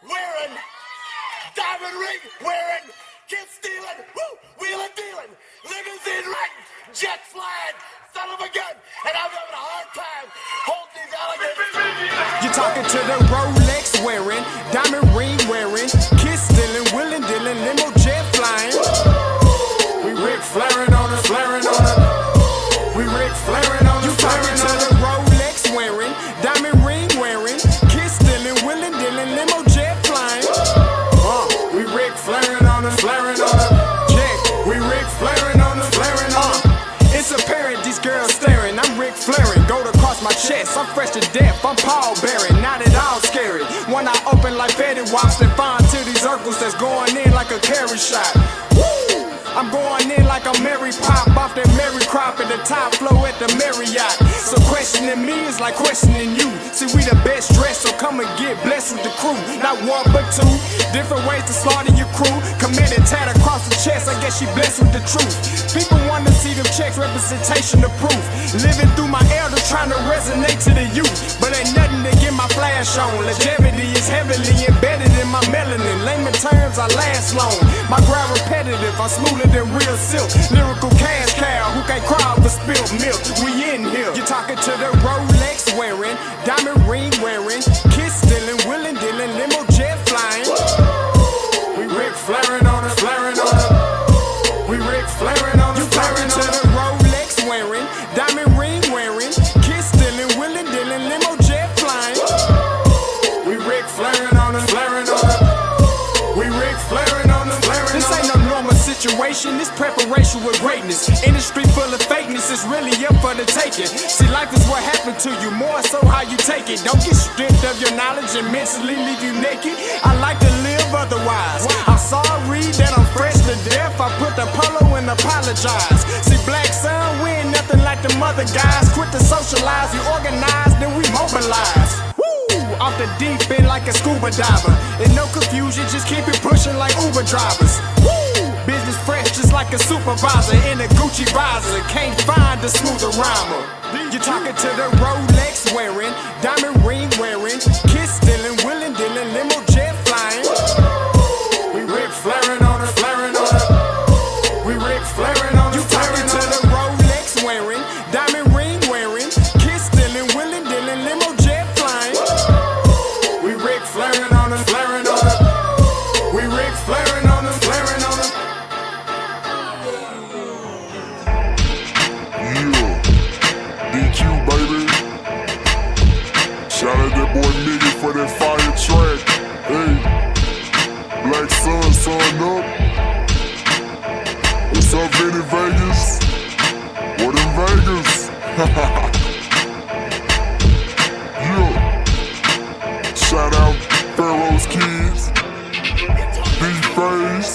wearing, diamond ring wearing, kiss stealing, wheeling dealing, limousine riding, jet flying, son of a gun, and I'm having a hard time holding these alligators. You're talking to the Rolex wearing, diamond ring wearing, kiss stealing, wheeling dealing, limo jet flying. We Rick flaring on us, flaring on us. We Rick flaring on us, flaring on us. Rolex wearing, diamond ring wearing, kiss stealing, wheeling dealing, limo jet flying. We Rick flaring on us, flaring on us. Check, we Rick flaring on us, flaring on us. It's apparent these girls staring. I'm Rick flaring, gold across my chest. I'm fresh to death, I'm Paul Bearing, not at all scary. When I open like Betty Wops and find to these circles that's going in like a carry shot. Woo! I'm going in like a Mary Pop off that Mary Crop at the top flow at the Marriott. So questioning me is like questioning you. See, we the best dressed, so come and get blessed with the crew. Not one but two, different ways to slaughter your crew. Committed tat across the chest, I guess she blessed with the truth. People want to see them checks, representation of proof. Living through my elders trying to resonate to the youth. But ain't nothing to get my flash on. Longevity is heavily embedded in my melanin. Layman terms, I last long. My grind repetitive, I'm smoother than real silk. Lyrical cash cow who can't cry over spilled milk. We in here. You're talking to the Rolex wearing, diamond ring wearing, kiss stealing, wheeling dealing, limo jet flying. We Rick flaring on us, flaring on us. We Rick flaring on us, flaring on us. To the Rolex wearing, diamond ring wearing, kiss stealing, wheeling dealing, limo jet flying. We Rick flaring on us, flaring on us. We Rick flaring on us, flaring on us. This ain't no normal situation, this preparation with greatness. Industry full of fakeness, it's really up for the taking. See, life is what happened to you, more so how you take it. Don't get stripped of your knowledge and mentally leave you naked. I like to live otherwise. I'm sorry that I'm fresh to death. I put the polo and apologize. See, black son, we ain't nothing like them other guys. Quit to socialize, we organize, then we mobilize. Off the deep end like a scuba diver. And no confusion, just keep it pushing like Uber drivers. Woo! Business fresh just like a supervisor in a Gucci visor. Can't find a smoother rhymer. You're talking to the Rolex wearing, diamond ring wearing, kiss stealing, wheeling dealing, limo jet flying. We Rick flaring on us, flaring on us. We Rick flaring on us, flaring on us. You talking to the Rolex wearing, diamond ring wearing, kiss stealing, wheeling dealing, limo jet flying. We Rick flaring on us, flaring on us. We Rick flaring on us, flaring on us. Yeah, DQ baby. Shout out that boy Nigga for that fire track. Hey, Black Sun, sun up. What's up, Vinny Vegas? What in Vegas? Yeah. Shout out Pharaoh's Kids, D-Phase.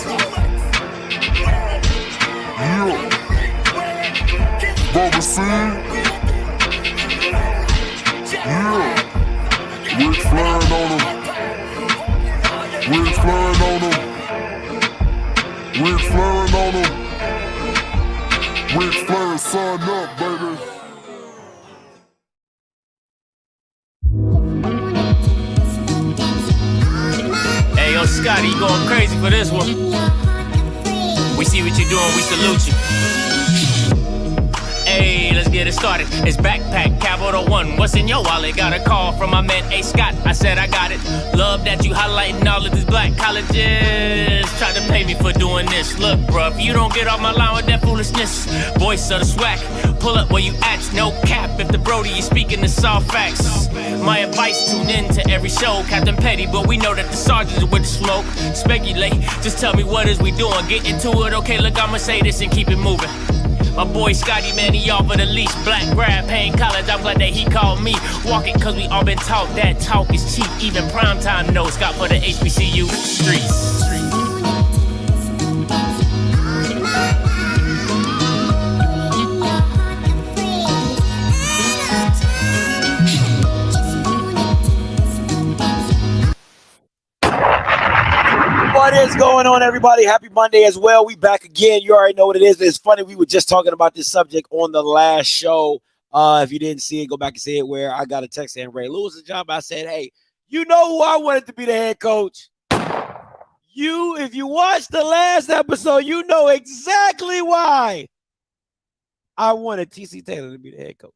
Yeah. Bubba C. Yeah. Rick flaring on them. Rick flaring on them. Rick flaring on them. Rick flaring, sun up, baby. Hey, yo, Scotty, you going crazy for this one. We see what you're doing, we salute you. Hey, let's get it started. It's backpack, capital one. What's in your wallet? Got a call from my man A. Scott. I said I got it. Love that you highlighting all of these black colleges. Try to pay me for doing this. Look, bruh, if you don't get off my line with that foolishness, voice of the swag, pull up where you at. No cap if the Brody is speaking the soft facts. My advice, tune in to every show. Captain Petty, but we know that the sergeants are with the smoke. Speculate, just tell me what is we doing. Get into it, okay, look, I'ma say this and keep it moving. My boy Scotty, man, he offered the least. Black grad, paying college, I'm glad that he called me. Walking cause we all been taught that talk is cheap. Even primetime knows Scott for the HBCU streets. What is going on, everybody? Happy Monday as well. We back again. You already know what it is. It's funny. We were just talking about this subject on the last show. If you didn't see it, go back and see it, where I got a text saying Ray Lewis' job. I said, hey, You know who I wanted to be the head coach? If you watched the last episode, you know exactly why I wanted TC Taylor to be the head coach.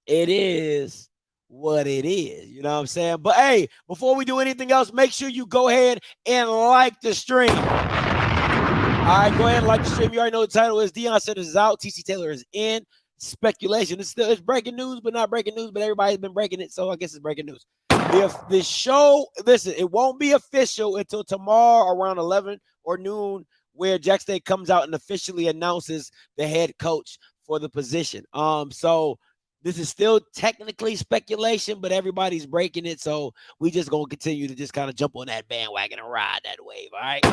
It is what it is. You know what I'm saying? But hey, before we do anything else, make sure you go ahead and like the stream. All right, go ahead and like the stream. You already know the title is Deion Sanders is out. TC Taylor is in. Speculation. It's breaking news, but not breaking news. But everybody's been breaking it, so I guess it's breaking news. If the show, listen, it won't be official until tomorrow around 11 or noon, where Jack State comes out and officially announces the head coach for the position. So this is still technically speculation, but everybody's breaking it. So we just gonna continue to just kind of jump on that bandwagon and ride that wave. All right.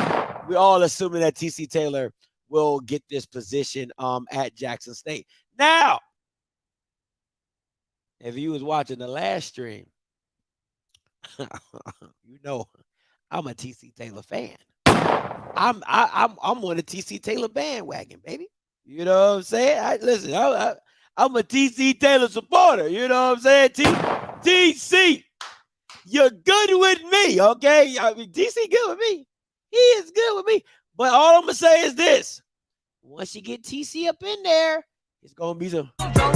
We're all assuming that TC Taylor will get this position at Jackson State. Now, if you was watching the last stream, you know I'm a TC Taylor fan. I'm on the TC Taylor bandwagon, baby. You know what I'm saying? Listen, I'm a TC Taylor supporter. You know what I'm saying? TC, you're good with me, okay? I mean, TC good with me. He is good with me. But all I'm gonna say is this: once you get TC up in there, it's gonna be some. You about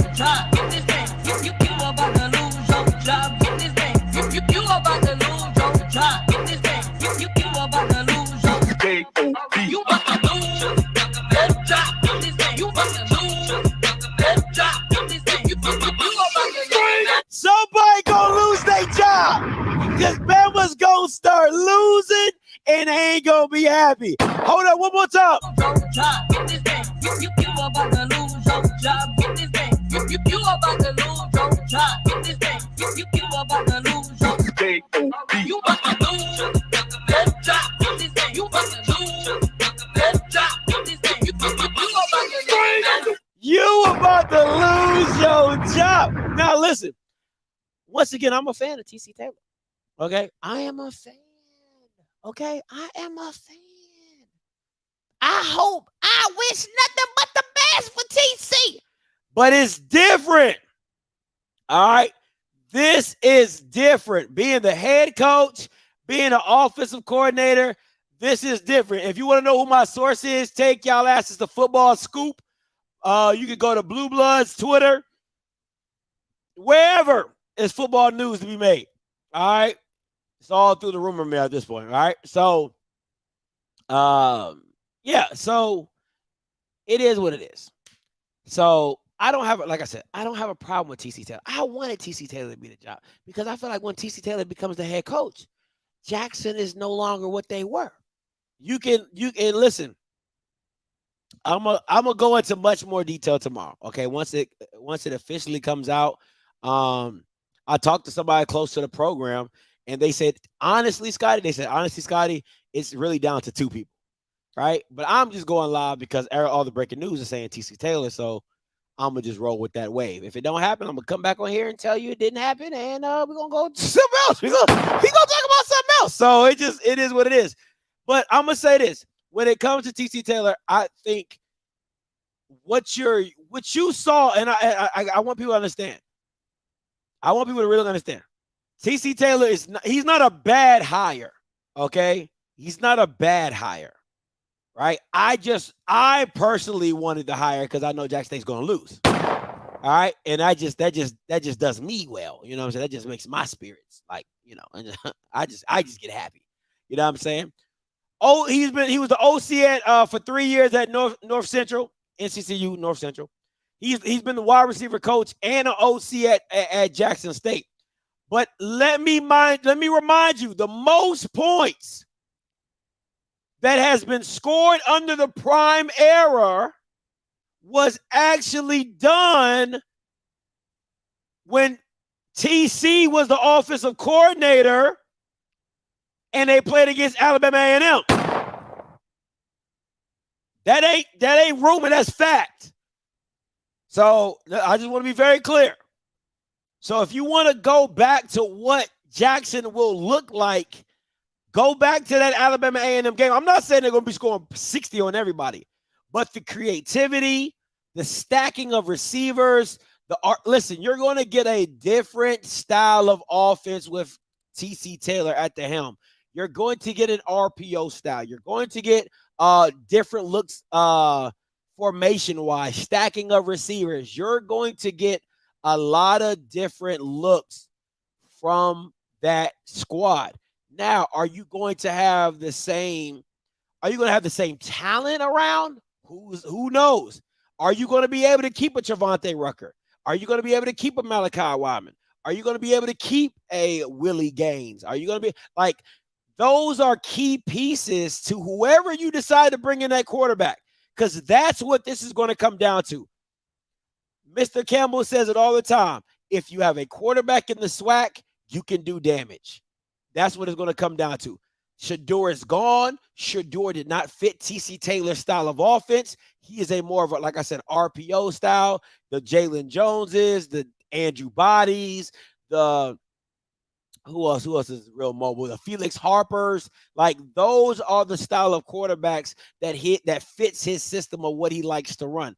to lose your job. You about to lose your job. You about to lose your job. You about to lose your job. You about to lose your job. Somebody gonna lose their job because Bama's gonna start losing and they ain't gonna be happy. Hold on, one more time. You about to lose your job. You about to lose your job. You about to lose your job. You about to lose your job. You about to lose your job. You about to lose your job. Now listen, once again, I'm a fan of TC Taylor. Okay, I am a fan. Okay, I am a fan. I wish nothing but the best for TC. But it's different. All right. This is different. Being the head coach, being an offensive coordinator, this is different. If you want to know who my source is, take y'all asses to Football Scoop. You can go to Blue Bloods, Twitter, wherever is football news to be made. All right. It's all through the rumor mill at this point. All right. So, yeah, so it is what it is. So I don't have, like I said, I don't have a problem with TC Taylor. I wanted TC Taylor to be the job because I feel like when TC Taylor becomes the head coach, Jackson is no longer what they were. You can listen. I'm gonna go into much more detail tomorrow. Okay, once it officially comes out. I talked to somebody close to the program, and they said, honestly, Scotty, it's really down to two people. Right, but I'm just going live because all the breaking news is saying TC Taylor, so I'm gonna just roll with that wave. If it don't happen, I'm gonna come back on here and tell you it didn't happen, and we're gonna go to something else. We're gonna talk about something else. So it is what it is. But I'm gonna say this: when it comes to TC Taylor, I think what you saw, and I want people to understand. I want people to really understand. TC Taylor he's not a bad hire. Okay, he's not a bad hire. Right. I personally wanted to hire because I know Jack State's going to lose. All right. And that just does me well. You know what I'm saying? That just makes my spirits like, you know, and I just get happy. You know what I'm saying? Oh, he was the OC at for 3 years at North Central, NCCU North Central. He's been the wide receiver coach and an OC at Jackson State. But let me remind you, the most points that has been scored under the prime era was actually done when TC was the offensive coordinator and they played against Alabama A&M. That ain't rumor, that's fact. So I just want to be very clear. So if you want to go back to what Jackson will look like, go back to that Alabama A&M game. I'm not saying they're going to be scoring 60 on everybody, but the creativity, the stacking of receivers, Listen, you're going to get a different style of offense with TC Taylor at the helm. You're going to get an RPO style. You're going to get different looks formation-wise, stacking of receivers. You're going to get a lot of different looks from that squad. Now, are you going to have the same talent around? Who knows? Are you going to be able to keep a Trevontae Rucker? Are you going to be able to keep a Malachi Wyman? Are you going to be able to keep a Willie Gaines? Are you going to be like, those are key pieces to whoever you decide to bring in that quarterback, because that's what this is going to come down to. Mr. Campbell says it all the time. If you have a quarterback in the SWAC, you can do damage. That's what it's going to come down to. Shedeur is gone. Shedeur did not fit TC Taylor's style of offense. He is a more of a, like I said, RPO style. The Jalen Joneses, the Andrew Bodies, the who else is real mobile? The Felix Harpers. Like, those are the style of quarterbacks that fits his system of what he likes to run.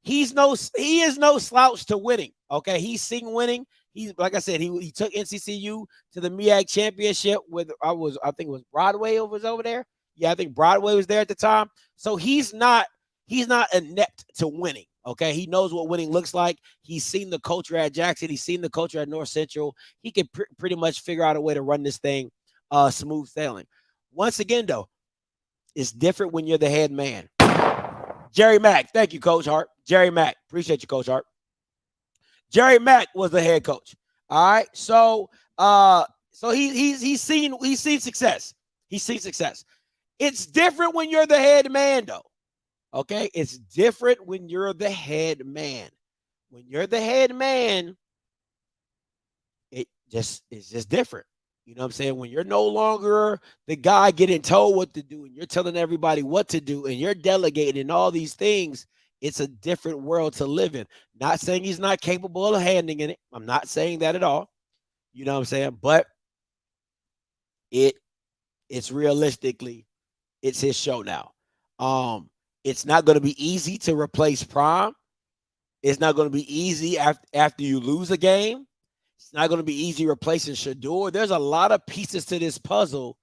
He is no slouch to winning. Okay, he's seen winning. He's, like I said, he took NCCU to the MEAC championship with I think it was Broadway was over there. Yeah, I think Broadway was there at the time. So he's not inept to winning. Okay, he knows what winning looks like. He's seen the culture at Jackson. He's seen the culture at North Central. He can pretty much figure out a way to run this thing smooth sailing. Once again, though, it's different when you're the head man. Jerry Mack, thank you, Coach Hart. Jerry Mack, appreciate you, Coach Hart. Jerry Mack was the head coach. All right, so he's seen success. He's seen success. It's different when you're the head man, though. Okay, it's different when you're the head man. When you're the head man, it's just different. You know what I'm saying? When you're no longer the guy getting told what to do and you're telling everybody what to do and you're delegating and all these things, it's a different world to live in. Not saying he's not capable of handling it. I'm not saying that at all. You know what I'm saying? But it's realistically, it's his show now. It's not going to be easy to replace Prime. It's not going to be easy after you lose a game. It's not going to be easy replacing Shedeur. There's a lot of pieces to this puzzle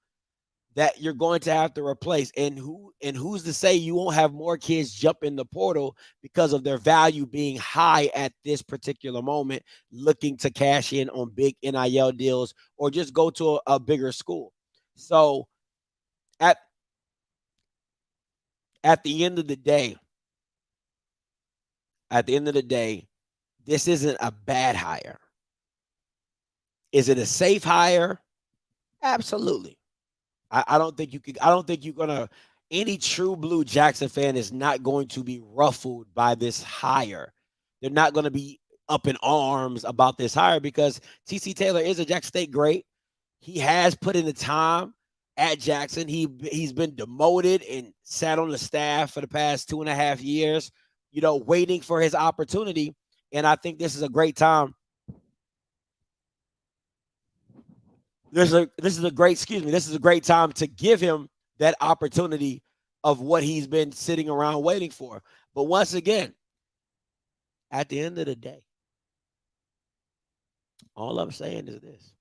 that you're going to have to replace. And who's to say you won't have more kids jump in the portal because of their value being high at this particular moment, looking to cash in on big NIL deals or just go to a bigger school. So at the end of the day, this isn't a bad hire. Is it a safe hire? Absolutely. I don't think you're gonna. Any true blue Jackson fan is not going to be ruffled by this hire. They're not going to be up in arms about this hire because TC Taylor is a Jackson State great. He has put in the time at Jackson. He's been demoted and sat on the staff for the past 2.5 years, waiting for his opportunity. And I think this is a great time. This is a great time to give him that opportunity of what he's been sitting around waiting for. But once again, at the end of the day, all I'm saying is this.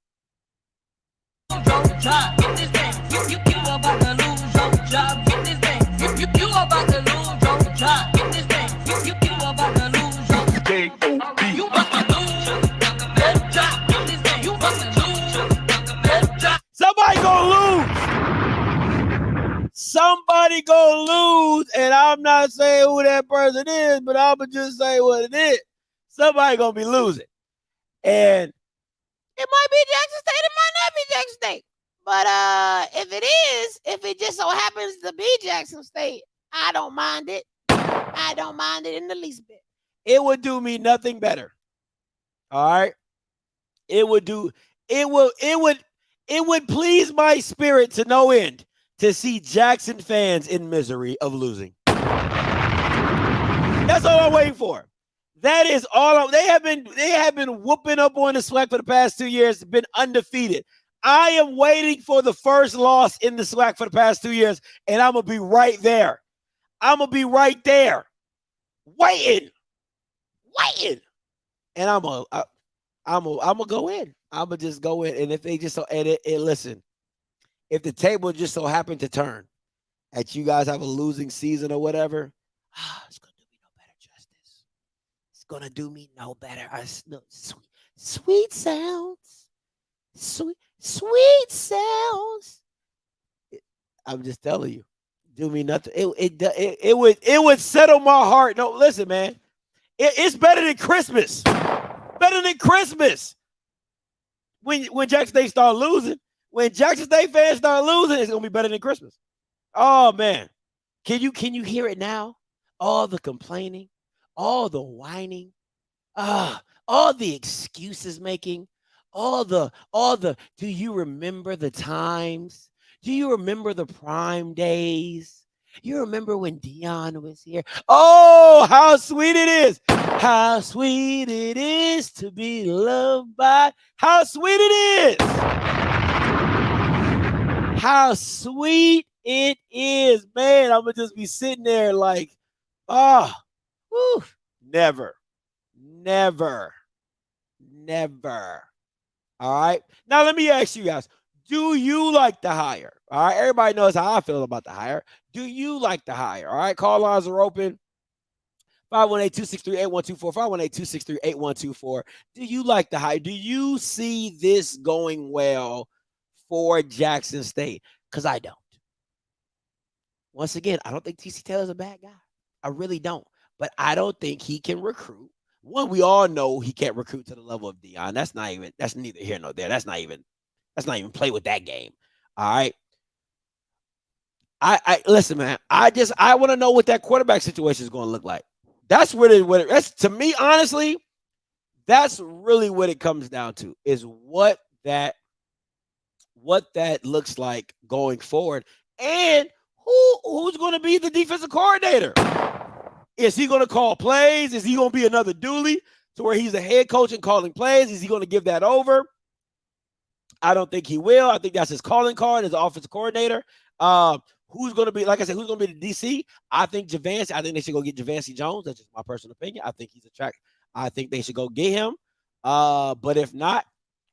Somebody gonna lose, and I'm not saying who that person is, but I'm gonna just say what it is. Somebody gonna be losing, and it might be Jackson State, it might not be Jackson State. But if it just so happens to be Jackson State, I don't mind it. I don't mind it in the least bit. It would do me nothing better. All right. It would please my spirit to no end to see Jackson fans in misery of losing. That's all I'm waiting for. That is all. They have been whooping up on the SWAC for the past 2 years, been undefeated. I am waiting for the first loss in the SWAC for the past 2 years, and I'm going to be right there. I'm going to be right there. Waiting. and I'm gonna go in. I'm gonna just go in, and if they just so and listen, if the table just so happened to turn, that you guys have a losing season or whatever, it's gonna do me no better justice. It's gonna do me no better. Sweet sounds, sweet sounds. I'm just telling you, do me nothing. It would settle my heart. No, listen, man, it's better than Christmas. Better than Christmas. When Jackson State start losing, when Jackson State fans start losing, it's gonna be better than Christmas. Oh man, can you hear it now? All the complaining, all the whining, all the excuses making, all the. Do you remember the times? Do you remember the prime days? You remember when Deion was here? Oh, how sweet it is! How sweet it is to be loved by. How sweet it is! How sweet it is, man. I'm gonna just be sitting there like, never. All right. Now let me ask you guys: do you like the hire? All right. Everybody knows how I feel about the hire. Do you like the hire? All right. Call lines are open. 518-263-8124. 518-263-8124. Do you like the hire? Do you see this going well for Jackson State? Because I don't. Once again, I don't think TC Taylor's a bad guy. I really don't. But I don't think he can recruit. One, we all know he can't recruit to the level of Deion. That's neither here nor there. That's not even play with that game. All right. I listen, man. I want to know what that quarterback situation is going to look like. That's that's to me, honestly, that's really what it comes down to, is what that looks like going forward. And who's going to be the defensive coordinator? Is he going to call plays? Is he going to be another Dooley to where he's the head coach and calling plays? Is he going to give that over? I don't think he will. I think that's his calling card as offensive coordinator. Who's going to be, like I said, who's going to be the DC? I think Javancy. I think they should go get Javancy Jones. That's just my personal opinion. I think he's attractive. I think they should go get him. But if not,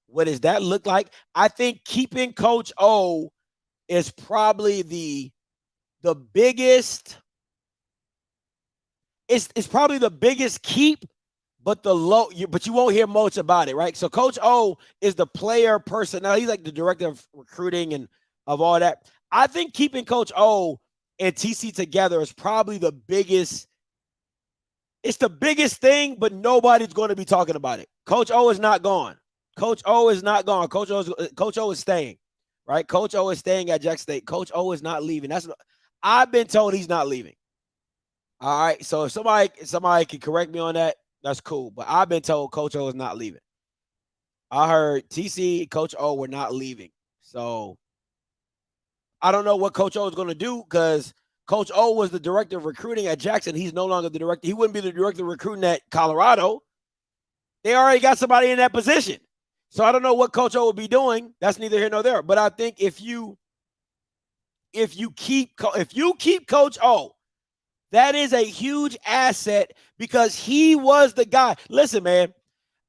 what does that look like? I think keeping Coach O is probably the biggest. It's probably the biggest keep, but but you won't hear much about it, right? So Coach O is the player personnel. He's like the director of recruiting and of all that. I think keeping Coach O and TC together is probably the biggest. It's the biggest thing, but nobody's going to be talking about it. Coach O is not gone. Coach O is not gone. Coach O is staying, right? Coach O is staying at Jackson State. Coach O is not leaving. I've been told he's not leaving. All right, so if somebody can correct me on that, that's cool. But I've been told Coach O is not leaving. I heard TC, Coach O were not leaving. So I don't know what Coach O is going to do, because Coach O was the director of recruiting at Jackson. He's no longer the director. He wouldn't be the director of recruiting at Colorado. They already got somebody in that position. So I don't know what Coach O will be doing. That's neither here nor there. But I think if you keep Coach O, that is a huge asset, because he was the guy. Listen, man,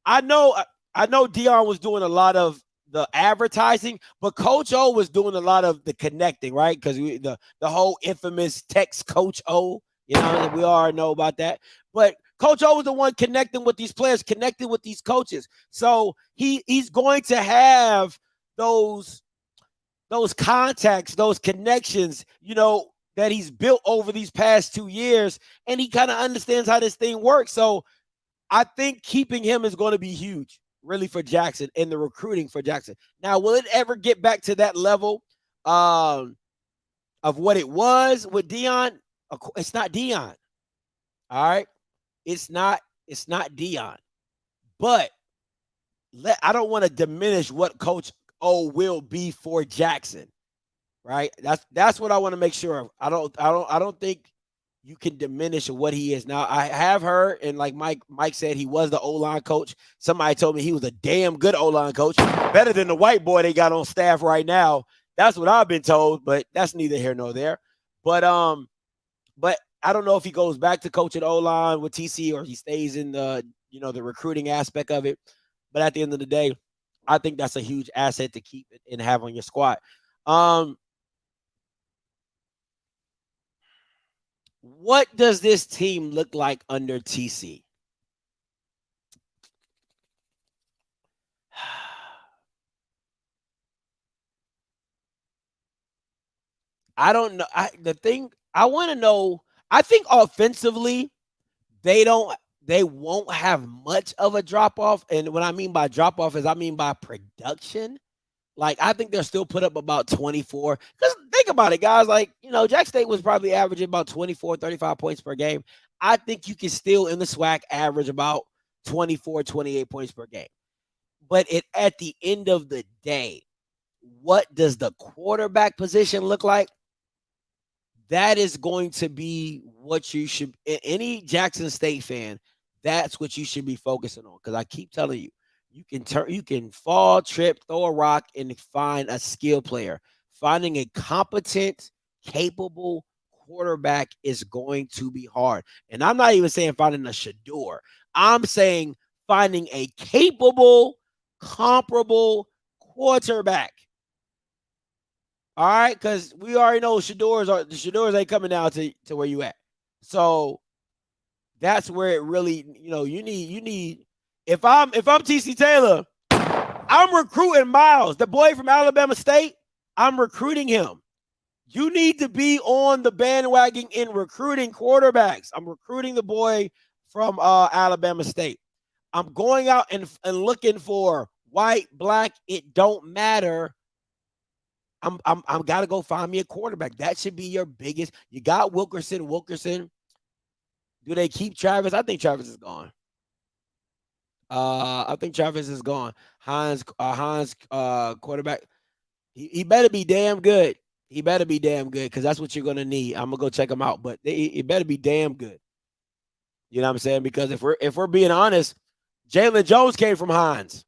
I know Deion was doing a lot of the advertising, but Coach O was doing a lot of the connecting, right? Because the whole infamous text Coach O, we all know about that. But Coach O was the one connecting with these players, connecting with these coaches. So he's going to have those contacts, those connections, that he's built over these past 2 years, and he kind of understands how this thing works. So I think keeping him is going to be huge, really, for Jackson and the recruiting for Jackson. Now, will it ever get back to that level of what it was with Deion? It's not Deion. All right. It's not Deion. But I don't want to diminish what Coach O will be for Jackson. Right. That's what I want to make sure of. I don't think you can diminish what he is. Now, I have heard, and like Mike said, he was the O-line coach. Somebody told me he was a damn good O-line coach, better than the white boy they got on staff right now. That's what I've been told, but that's neither here nor there. But I don't know if he goes back to coaching O-line with TC, or he stays in the the recruiting aspect of it. But at the end of the day, I think that's a huge asset to keep and have on your squad. What does this team look like under TC? I don't know. I want to know. I think offensively, they won't have much of a drop off. And what I mean by drop off is I mean by production. Like, I think they'll still put up about 24. Because think about it, guys. Like, Jack State was probably averaging about 24, 35 points per game. I think you can still, in the SWAC, average about 24, 28 points per game. But at the end of the day, what does the quarterback position look like? That is going to be what you should, any Jackson State fan, that's what you should be focusing on. Because I keep telling you, you can fall, trip, throw a rock, and find a skill player. Finding a competent, capable quarterback is going to be hard. And I'm not even saying finding a Shador. I'm saying finding a capable, comparable quarterback. All right, because we already know the Shadors ain't coming down to where you at. So that's where it really, you need. If I'm TC Taylor, I'm recruiting Miles, the boy from Alabama State. I'm recruiting him. You need to be on the bandwagon in recruiting quarterbacks. I'm recruiting the boy from Alabama State. I'm going out and looking for white, black. It don't matter. I'm gotta go find me a quarterback. That should be your biggest. You got Wilkerson. Do they keep Travis? I think Travis is gone. I think Travis is gone. Hines quarterback. He better be damn good. He better be damn good because that's what you're gonna need. I'm gonna go check him out, but he better be damn good. You know what I'm saying? Because if we're being honest, Jalen Jones came from Hines.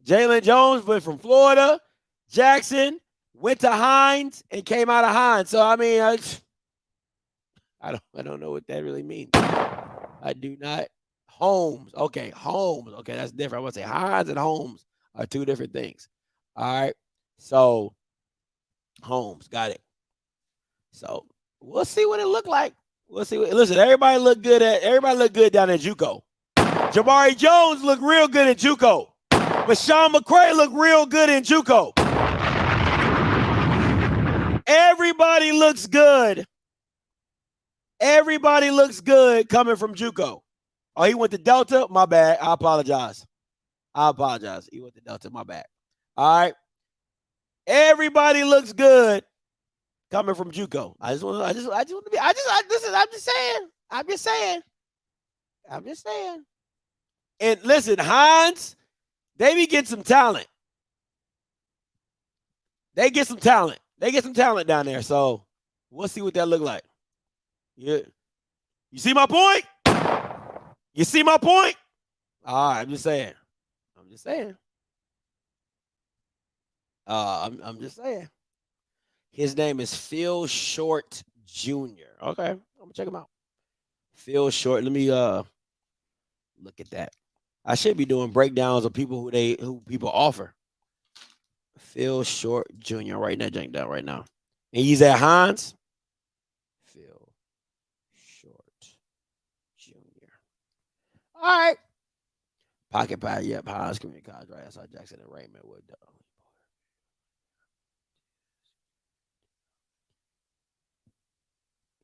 Jalen Jones went from Florida, Jackson, went to Hines, and came out of Hines. So I mean, I don't know what that really means. I do not. Holmes. Okay, Holmes. Okay, that's different. I want to say Hines and Holmes are two different things. All right. So Holmes, got it. So we'll see what it looked like. We'll see. Listen, everybody look good down at JUCO. Jabari Jones looked real good at JUCO. But Sean McCray looked real good in JUCO. Everybody looks good. Everybody looks good coming from JUCO. Oh, he went to Delta? My bad. I apologize. He went to Delta. My bad. All right. Everybody looks good coming from JUCO. I'm just saying. And listen, Hines, they be getting some talent. They get some talent down there. So we'll see what that look like. Yeah. You see my point? All right, I'm just saying. I'm just saying. His name is Phil Short Jr. Okay, I'm gonna check him out. Phil Short. Let me look at that. I should be doing breakdowns of people who people offer. Phil Short Jr. Writing that jank down right now. And he's at Hines. Phil Short Jr. All right. Pocket Pie, yep. Hines Community College, right? That's how Jackson and Raymond would.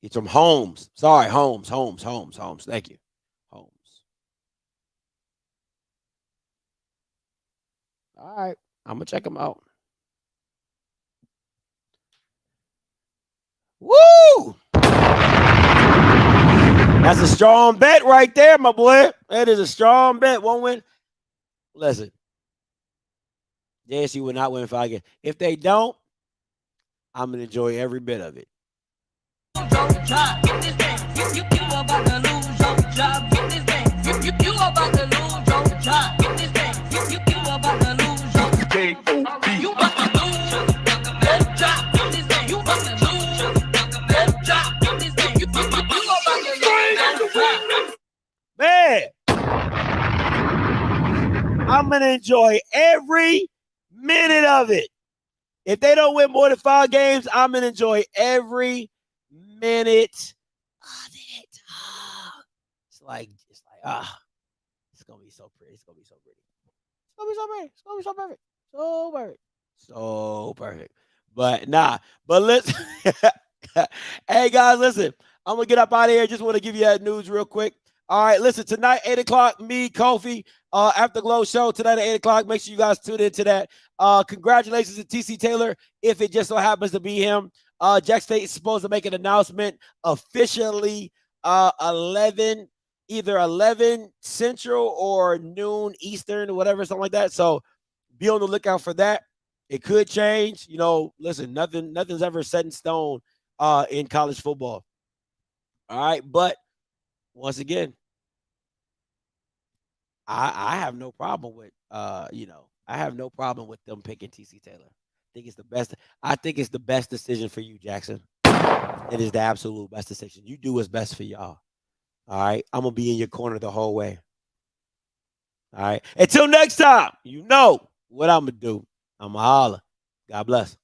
He's from Holmes. Sorry, Holmes. Thank you. Holmes. All right. I'm going to check him out. Woo! That's a strong bet right there, my boy. That is a strong bet. Won't win. Listen. JSU will not win 5 games. If they don't, I'm going to enjoy every bit of it. You about to lose your job. Get this thing. You about to lose your job. Get this thing. You about to lose your J-O-B. You about to lose your job. Get this thing. You about to lose your I'm going to enjoy every minute of it. If they don't win more than 5 games, I'm going to enjoy every minute of it. It's like, it's going to be so pretty. It's going to be so pretty. It's going to be so pretty. It's going to be so perfect. So perfect. So perfect. But let's, hey guys, listen, I'm going to get up out of here. Just want to give you that news real quick. All right, listen, tonight, 8 o'clock, me, Kofi, Afterglow show tonight at 8 o'clock. Make sure you guys tune into that. Congratulations to TC Taylor, if it just so happens to be him. Jack State is supposed to make an announcement officially either 11 Central or noon Eastern or whatever, something like that. So be on the lookout for that. It could change. You know, listen, nothing's ever set in stone in college football. All right, but once again, I have no problem with I have no problem with them picking TC Taylor. I think it's the best. I think it's the best decision for you, Jackson. It is the absolute best decision. You do what's best for y'all. All right. I'm gonna be in your corner the whole way. All right. Until next time, you know what I'm gonna do. I'm gonna holler. God bless.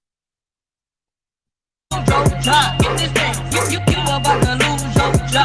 Get this thing. You about to lose your job.